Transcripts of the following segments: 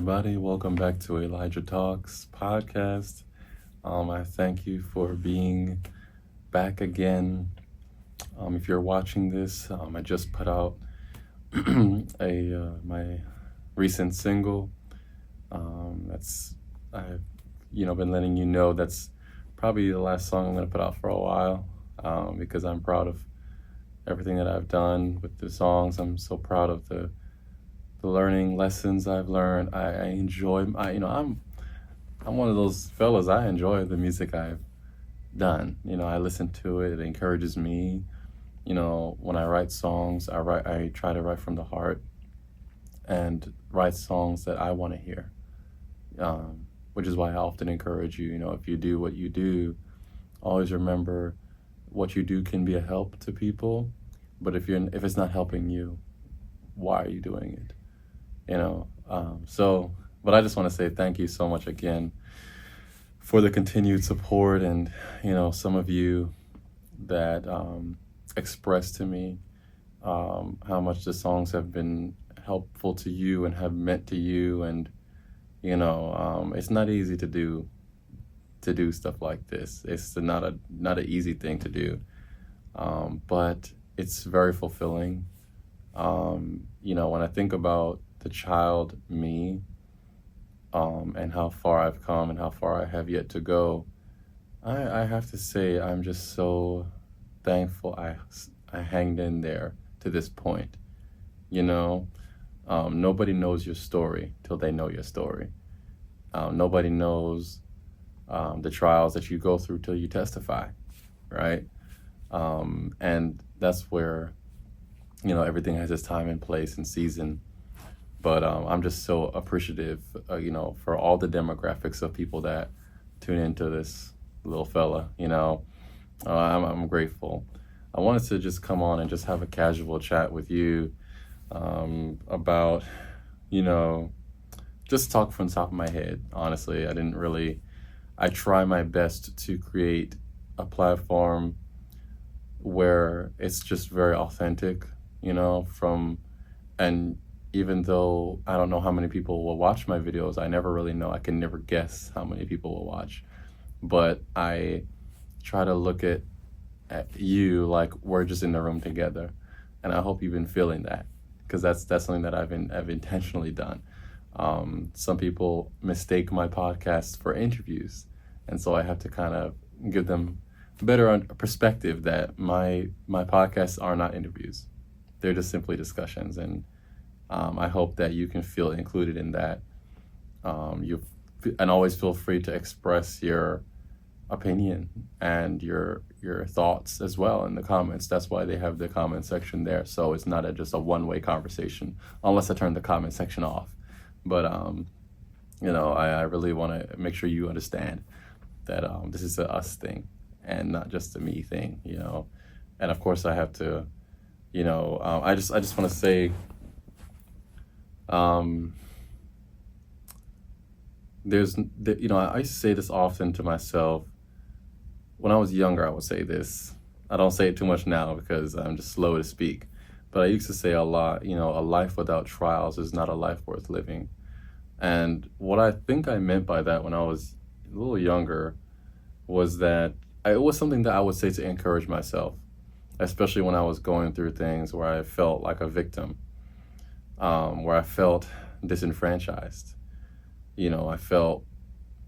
everybody. Welcome back to ElijahTalks podcast. I thank you for being back again. If you're watching this, I just put out my recent single. That's I've been letting you know that's probably the last song I'm going to put out for a while, because I'm proud of everything that I've done with the songs. I'm so proud of the learning lessons I've learned. I enjoy. I'm one of those fellas. I enjoy the music I've done. I listen to it. It encourages me. When I write songs, I try to write from the heart and write songs that I want to hear. Which is why I often encourage you. If you do what you do, always remember what you do can be a help to people. But if it's not helping you, why are you doing it? But I just want to say thank you so much again for the continued support, and some of you that expressed to me how much the songs have been helpful to you and have meant to you. And it's not easy to do stuff like this. It's not an easy thing to do, but it's very fulfilling. When I think about the child me, and how far I've come and how far I have yet to go, I have to say I'm just so thankful I hanged in there to this point. Nobody knows your story till they know your story. Nobody knows the trials that you go through till you testify, right? And that's where everything has its time and place and season. But I'm just so appreciative, for all the demographics of people that tune into this little fella. I'm grateful. I wanted to just come on and just have a casual chat with you about, just talk from the top of my head. Honestly, I try my best to create a platform where it's just very authentic, and even though I don't know how many people will watch my videos, I never really know. I can never guess how many people will watch. But I try to look at you like we're just in the room together. And I hope you've been feeling that, because that's something that I've intentionally done. Some people mistake my podcasts for interviews. And so I have to kind of give them better perspective that my podcasts are not interviews. They're just simply discussions. And I hope that you can feel included in that. And always feel free to express your opinion and your thoughts as well in the comments. That's why they have the comment section there. So it's not just a one-way conversation, unless I turn the comment section off. But I really want to make sure you understand that this is a us thing and not just a me thing. And of course I have to. I just want to say. I used to say this often to myself. When I was younger, I would say this. I don't say it too much now because I'm just slow to speak. But I used to say a lot, a life without trials is not a life worth living. And what I think I meant by that when I was a little younger was that it was something that I would say to encourage myself, especially when I was going through things where I felt like a victim. Where I felt disenfranchised. I felt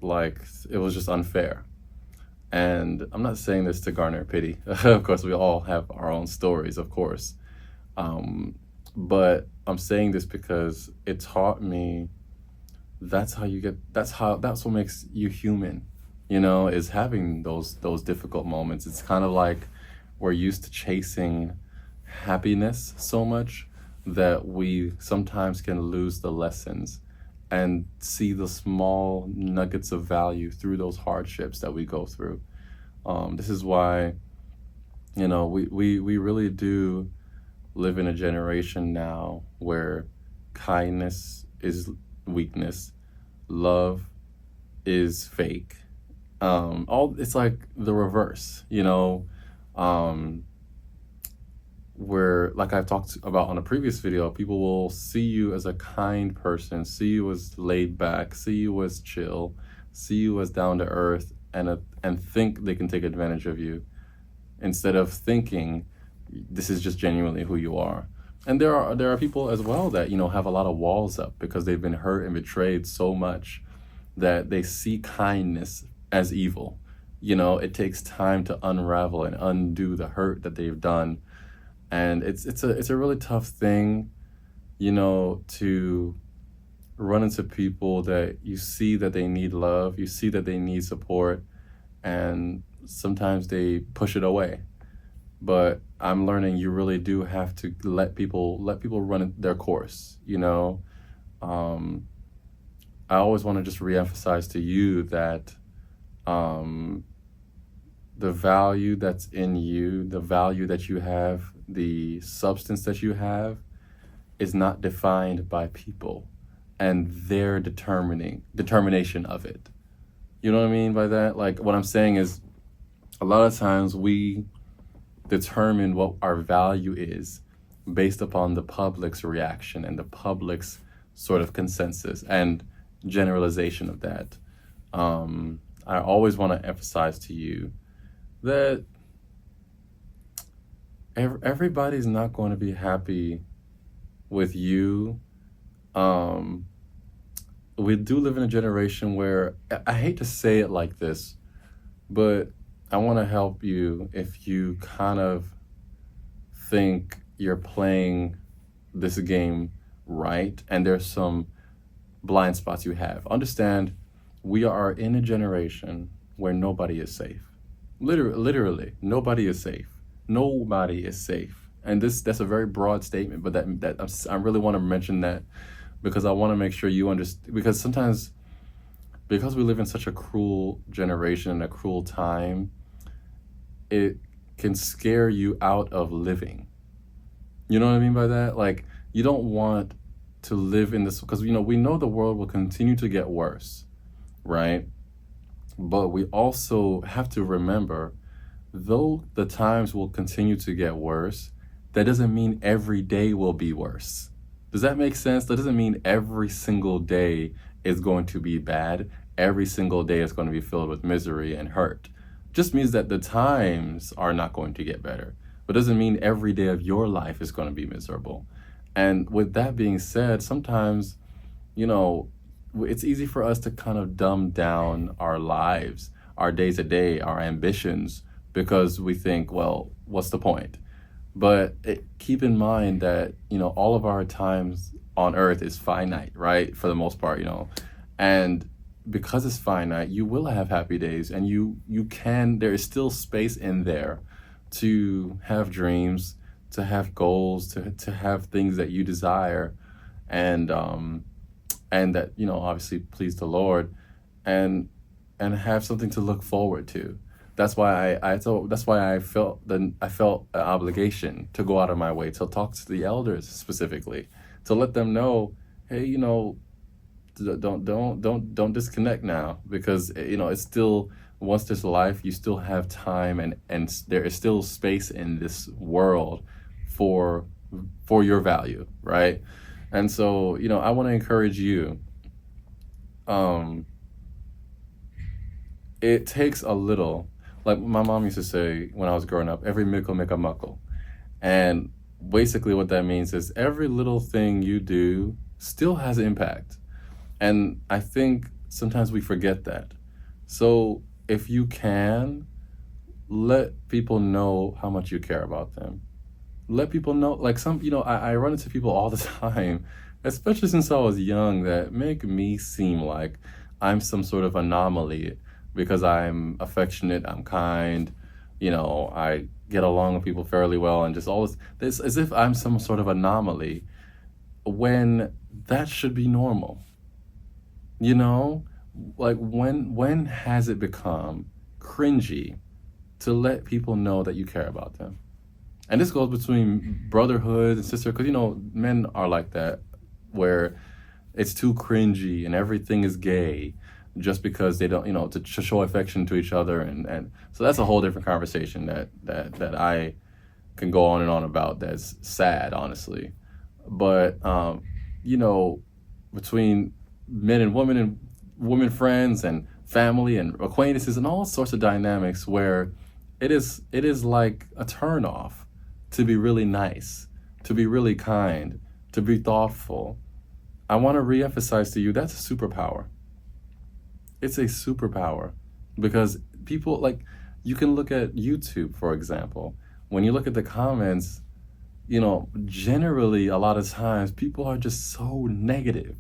like it was just unfair. And I'm not saying this to garner pity. Of course, we all have our own stories, of course. But I'm saying this because it taught me that's what makes you human, is having those difficult moments. It's kind of like we're used to chasing happiness so much that we sometimes can lose the lessons and see the small nuggets of value through those hardships that we go through. This is why, we really do live in a generation now where kindness is weakness, love is fake. It's like the reverse, where, like I've talked about on a previous video, people will see you as a kind person, see you as laid back, see you as chill, see you as down to earth, and think they can take advantage of you, instead of thinking this is just genuinely who you are. And there are people as well that, have a lot of walls up because they've been hurt and betrayed so much that they see kindness as evil. It takes time to unravel and undo the hurt that they've done. And it's a really tough thing, to run into people that you see that they need love, you see that they need support, and sometimes they push it away. But I'm learning you really do have to let people run their course. I always want to just reemphasize to you that the value that's in you, the value that you have, the substance that you have, is not defined by people and their determination of it. You know what I mean by that? Like, what I'm saying is, a lot of times we determine what our value is based upon the public's reaction and the public's sort of consensus and generalization of that. I always want to emphasize to you that everybody's not going to be happy with you. We do live in a generation where, I hate to say it like this, but I want to help you if you kind of think you're playing this game right and there's some blind spots you have. Understand, we are in a generation where nobody is safe. Literally, nobody is safe. Nobody is safe. And that's a very broad statement, but I really want to mention that because I want to make sure you understand, because sometimes, because we live in such a cruel generation and a cruel time, it can scare you out of living. You know what I mean by that? Like, you don't want to live in this, because we know the world will continue to get worse, right? But we also have to remember, though the times will continue to get worse, that doesn't mean every day will be worse. Does that make sense? That doesn't mean every single day is going to be bad. Every single day is going to be filled with misery and hurt. Just means that the times are not going to get better. But doesn't mean every day of your life is going to be miserable. And with that being said, sometimes, it's easy for us to kind of dumb down our lives, our day-to-day, our ambitions, because we think, well, what's the point? But keep in mind that, all of our times on earth is finite, right? For the most part, and because it's finite, you will have happy days, and there is still space in there to have dreams, to have goals, to have things that you desire, and that, obviously please the Lord, and have something to look forward to. That's why I felt an obligation to go out of my way to talk to the elders specifically, to let them know, hey, don't disconnect now, because it's still, once there's life, you still have time, and there is still space in this world for your value, right? And so, I want to encourage you. It takes a little. Like my mom used to say when I was growing up, every mickle make a muckle. And basically what that means is every little thing you do still has impact. And I think sometimes we forget that. So if you can, let people know how much you care about them. Let people know, like I run into people all the time, especially since I was young, that make me seem like I'm some sort of anomaly, because I'm affectionate, I'm kind, I get along with people fairly well, and just all this, as if I'm some sort of anomaly, when that should be normal. Like, when has it become cringy to let people know that you care about them? And this goes between brotherhood and sister, because, men are like that, where it's too cringy and everything is gay, just because they don't, to show affection to each other. And so that's a whole different conversation that I can go on and on about that's sad, honestly. But you know, between men and women friends and family and acquaintances and all sorts of dynamics where it is like a turn off to be really nice, to be really kind, to be thoughtful. I want to reemphasize to you that's a superpower. It's a superpower because people like you can look at YouTube, for example. When you look at the comments, generally a lot of times people are just so negative.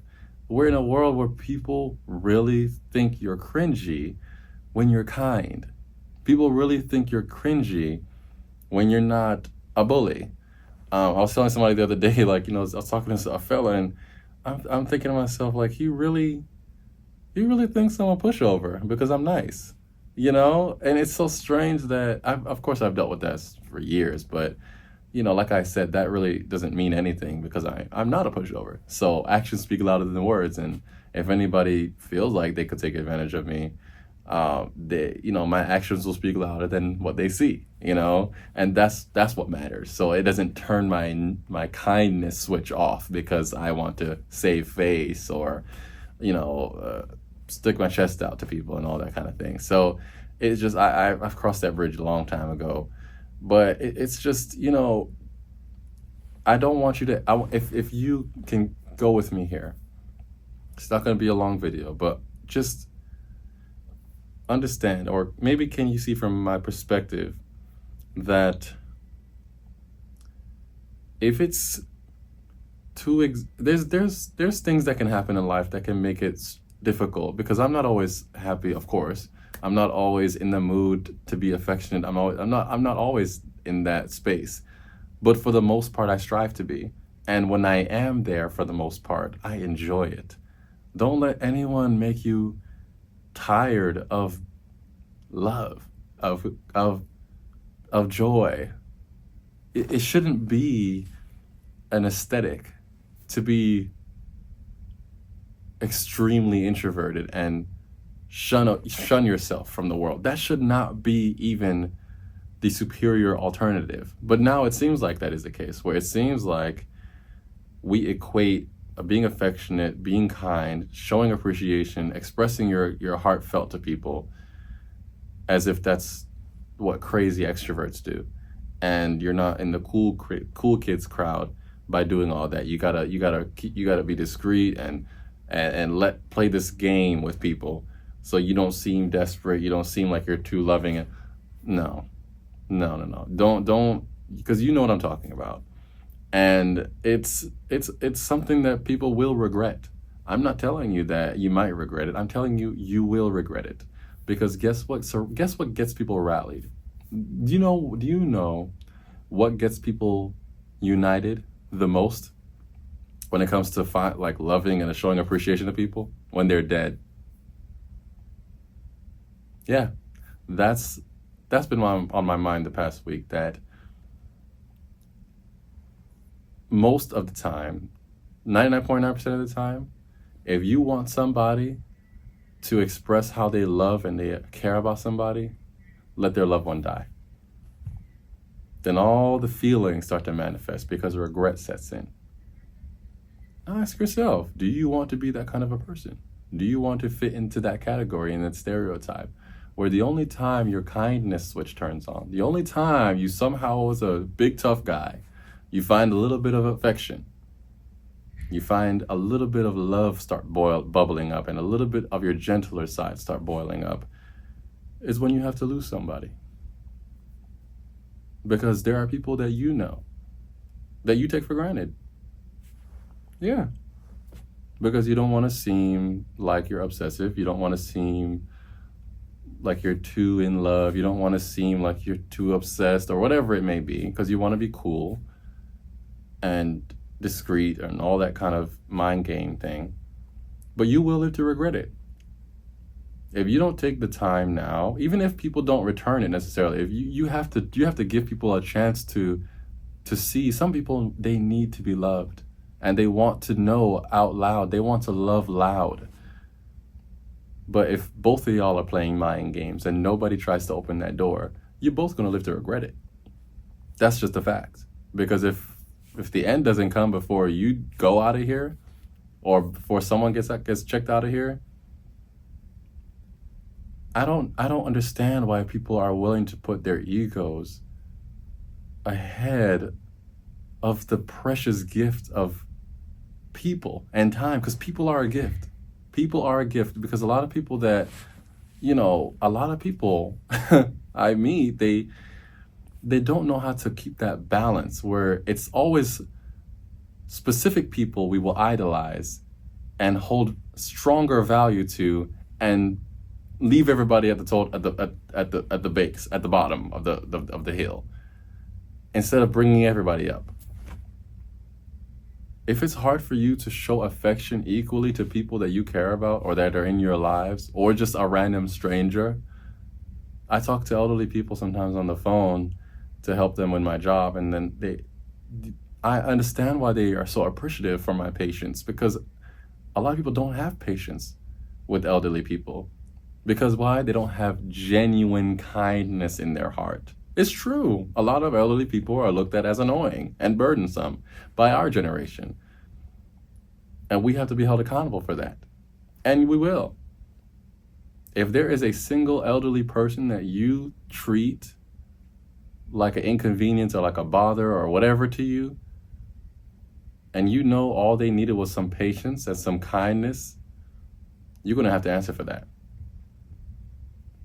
We're in a world where people really think you're cringy when you're kind. People really think you're cringy when you're not a bully. I was telling somebody the other day, like, I was talking to a fella, and I'm thinking to myself, like, he really thinks I'm a pushover because I'm nice, And it's so strange that, of course, I've dealt with that for years, but, like I said, that really doesn't mean anything because I'm not a pushover. So actions speak louder than words, and if anybody feels like they could take advantage of me, my actions will speak louder than what they see, and that's what matters. So it doesn't turn my kindness switch off because I want to save face or, stick my chest out to people and all that kind of thing. So it's just I've crossed that bridge a long time ago, but it's just I don't want you to. If you can go with me here, it's not going to be a long video, but just understand, or maybe can you see from my perspective that if it's there's things that can happen in life that can make it difficult, because I'm not always happy, of course. I'm not always in the mood to be affectionate. I'm not always in that space. But for the most part I strive to be. And when I am there, for the most part, I enjoy it. Don't let anyone make you tired of love, of joy. It shouldn't be an aesthetic to be extremely introverted and shun yourself from the world. That should not be even the superior alternative. But now it seems like that is the case, where it seems like we equate being affectionate, being kind, showing appreciation, expressing your heartfelt to people as if that's what crazy extroverts do. And you're not in the cool kids crowd by doing all that. You gotta be discreet and play this game with people so you don't seem desperate, you don't seem like you're too loving. No. Don't, because you know what I'm talking about. And it's something that people will regret. I'm not telling you that you might regret it. I'm telling you you will regret it. Because guess what? So guess what gets people rallied? Do you know what gets people united the most when it comes to loving and showing appreciation to people? When they're dead. Yeah, that's been on my mind the past week, that most of the time, 99.9% of the time, if you want somebody to express how they love and they care about somebody, let their loved one die. Then all the feelings start to manifest because regret sets in. Ask yourself, do you want to be that kind of a person? Do you want to fit into that category and that stereotype where the only time your kindness switch turns on, the only time you somehow, was a big tough guy, you find a little bit of affection, you find a little bit of love start bubbling up, and a little bit of your gentler side start boiling up, is when you have to lose somebody. Because there are people that that you take for granted. Yeah. Because you don't want to seem like you're obsessive. You don't want to seem like you're too in love. You don't want to seem like you're too obsessed or whatever it may be, because you want to be cool and discreet and all that kind of mind game thing. But you will live to regret it. If you don't take the time now, even if people don't return it necessarily, if you have to give people a chance to see. Some people, they need to be loved, and they want to know out loud. They want to love loud. But if both of y'all are playing mind games and nobody tries to open that door, you're both going to live to regret it. That's just a fact. Because if the end doesn't come before you go out of here, or before someone gets checked out of here, I don't understand why people are willing to put their egos ahead of the precious gift of people and time, because people are a gift. People are a gift, because a lot of people I meet, they don't know how to keep that balance, where it's always specific people we will idolize and hold stronger value to, and leave everybody at the base, at the bottom of the hill, instead of bringing everybody up. If it's hard for you to show affection equally to people that you care about or that are in your lives, or just a random stranger, I talk to elderly people sometimes on the phone to help them with my job, and then I understand why they are so appreciative for my patience, because a lot of people don't have patience with elderly people. Because why? They don't have genuine kindness in their heart. It's true. A lot of elderly people are looked at as annoying and burdensome by our generation. And we have to be held accountable for that. And we will. If there is a single elderly person that you treat like an inconvenience or like a bother or whatever to you, and you know all they needed was some patience and some kindness, you're going to have to answer for that.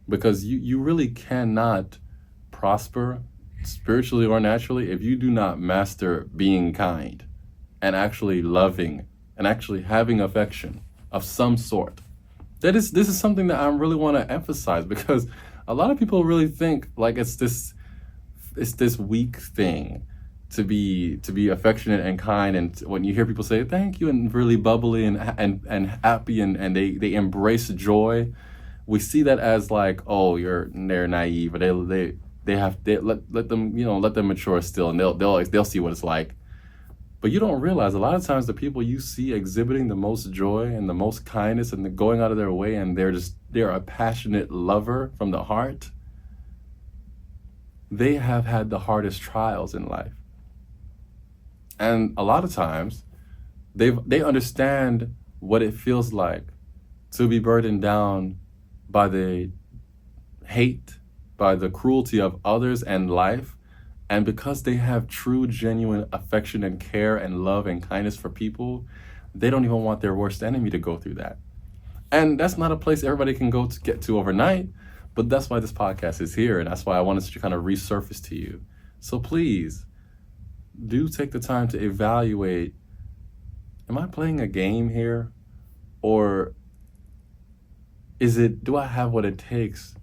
Because you really cannot prosper spiritually or naturally if you do not master being kind and actually loving and actually having affection of some sort. This is something that I really want to emphasize, because a lot of people really think like it's this weak thing to be affectionate and kind, and when you hear people say thank you and really bubbly and happy and they embrace joy, we see that as like, oh, they're naive, but let them mature still, and they'll see what it's like. But you don't realize a lot of times the people you see exhibiting the most joy and the most kindness and the going out of their way, and they're a passionate lover from the heart, they have had the hardest trials in life. And a lot of times they understand what it feels like to be burdened down by the hate, by the cruelty of others and life. And because they have true, genuine affection and care and love and kindness for people, they don't even want their worst enemy to go through that. And that's not a place everybody can go to get to overnight, but that's why this podcast is here, and that's why I wanted to kind of resurface to you. So please, do take the time to evaluate, am I playing a game here? Or do I have what it takes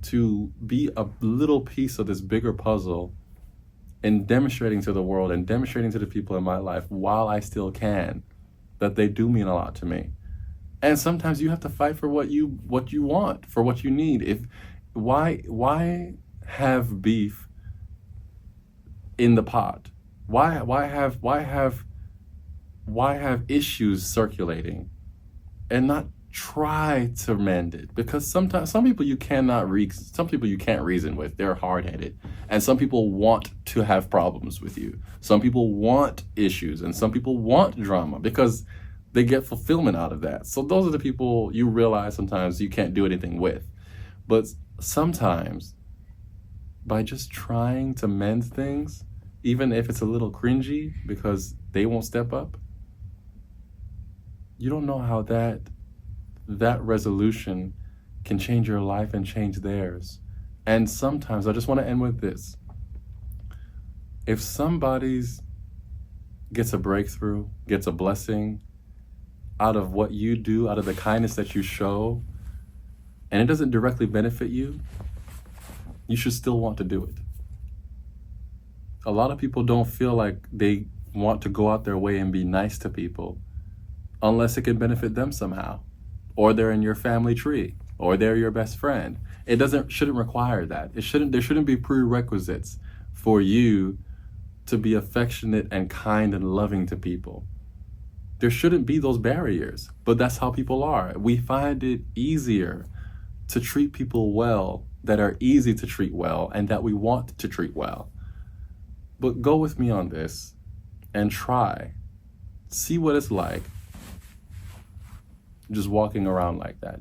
to be a little piece of this bigger puzzle and demonstrating to the world and demonstrating to the people in my life while I still can that they do mean a lot to me? And sometimes you have to fight for what you want, for what you need. Why have beef in the pot? Why have issues circulating and not try to mend it? Because sometimes some people you can't reason with. They're hard-headed, and some people want to have problems with you. Some people want issues, and some people want drama because they get fulfillment out of that. So those are the people you realize sometimes you can't do anything with. But sometimes by just trying to mend things, even if it's a little cringy because they won't step up, you don't know how that resolution can change your life and change theirs. And sometimes, I just want to end with this. If somebody gets a breakthrough, gets a blessing out of what you do, out of the kindness that you show, and it doesn't directly benefit you, you should still want to do it. A lot of people don't feel like they want to go out their way and be nice to people unless it can benefit them somehow, or they're in your family tree, or they're your best friend. It shouldn't require that. There shouldn't be prerequisites for you to be affectionate and kind and loving to people. There shouldn't be those barriers, but that's how people are. We find it easier to treat people well that are easy to treat well and that we want to treat well. But go with me on this and try. See what it's like just walking around like that.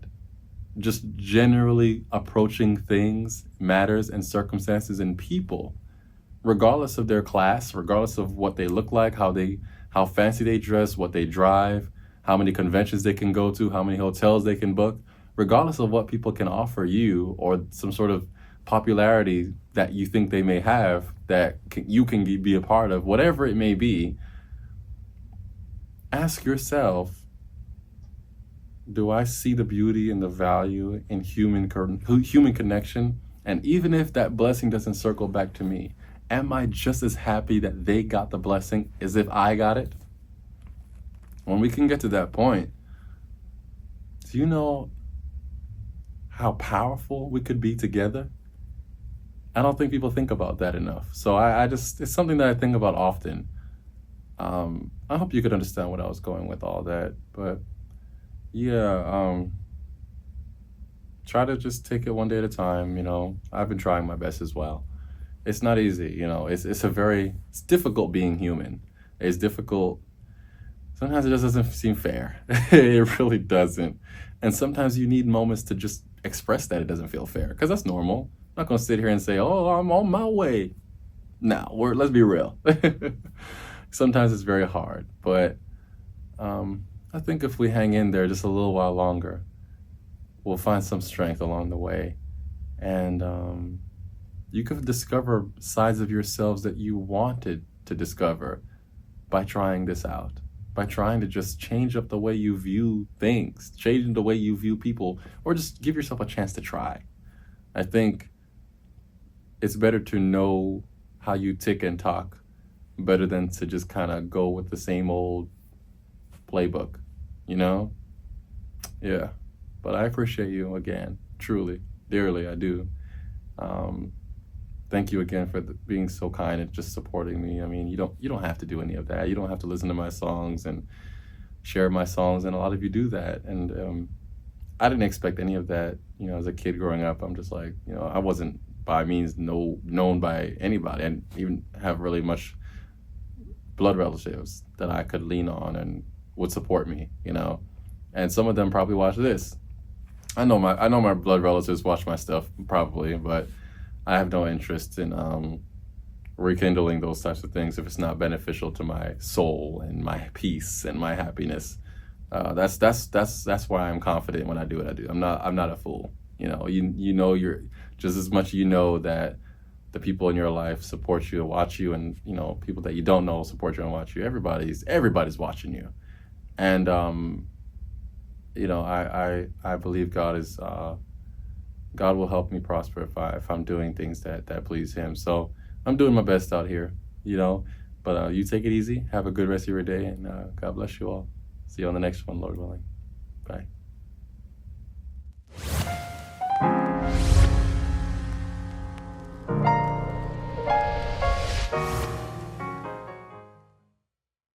Just generally approaching things, matters, and circumstances and people, regardless of their class, regardless of what they look like, how fancy they dress, what they drive, how many conventions they can go to, how many hotels they can book, regardless of what people can offer you or some sort of popularity that you think they may have that you can be a part of, whatever it may be. Ask yourself, do I see the beauty and the value in human connection? And even if that blessing doesn't circle back to me, am I just as happy that they got the blessing as if I got it? When we can get to that point, do you know how powerful we could be together? I don't think people think about that enough. So I just, it's something that I think about often. I hope you could understand what I was going with all that, but yeah, try to just take it one day at a time. I've been trying my best as well. It's not easy, it's difficult being human. It's difficult. Sometimes it just doesn't seem fair. It really doesn't. And sometimes you need moments to just express that it doesn't feel fair, because that's normal. I'm not gonna sit here and say, oh, I'm on my way. No, let's be real. Sometimes it's very hard, but I think if we hang in there just a little while longer, we'll find some strength along the way. And you can discover sides of yourselves that you wanted to discover by trying this out, by trying to just change up the way you view things, changing the way you view people, or just give yourself a chance to try. I think it's better to know how you tick and talk better than to just kind of go with the same old playbook, Yeah. But I appreciate you again, truly, dearly, I do. Thank you again for being so kind and just supporting me. I mean, you don't have to do any of that. You don't have to listen to my songs and share my songs, and a lot of you do that. And I didn't expect any of that, as a kid growing up. I'm just like, I wasn't by means known by anybody. I didn't even have really much blood relatives that I could lean on and would support me, and some of them probably watch this. I know my blood relatives watch my stuff probably, but I have no interest in rekindling those types of things if it's not beneficial to my soul and my peace and my happiness. That's why I'm confident when I do what I do. I'm not a fool. You're just as much that the people in your life support you and watch you, and people that you don't know support you and watch you. Everybody's watching you, and I believe God will help me prosper if I'm doing things that please Him. So I'm doing my best out here, But you take it easy. Have a good rest of your day, and God bless you all. See you on the next one, Lord willing. Bye.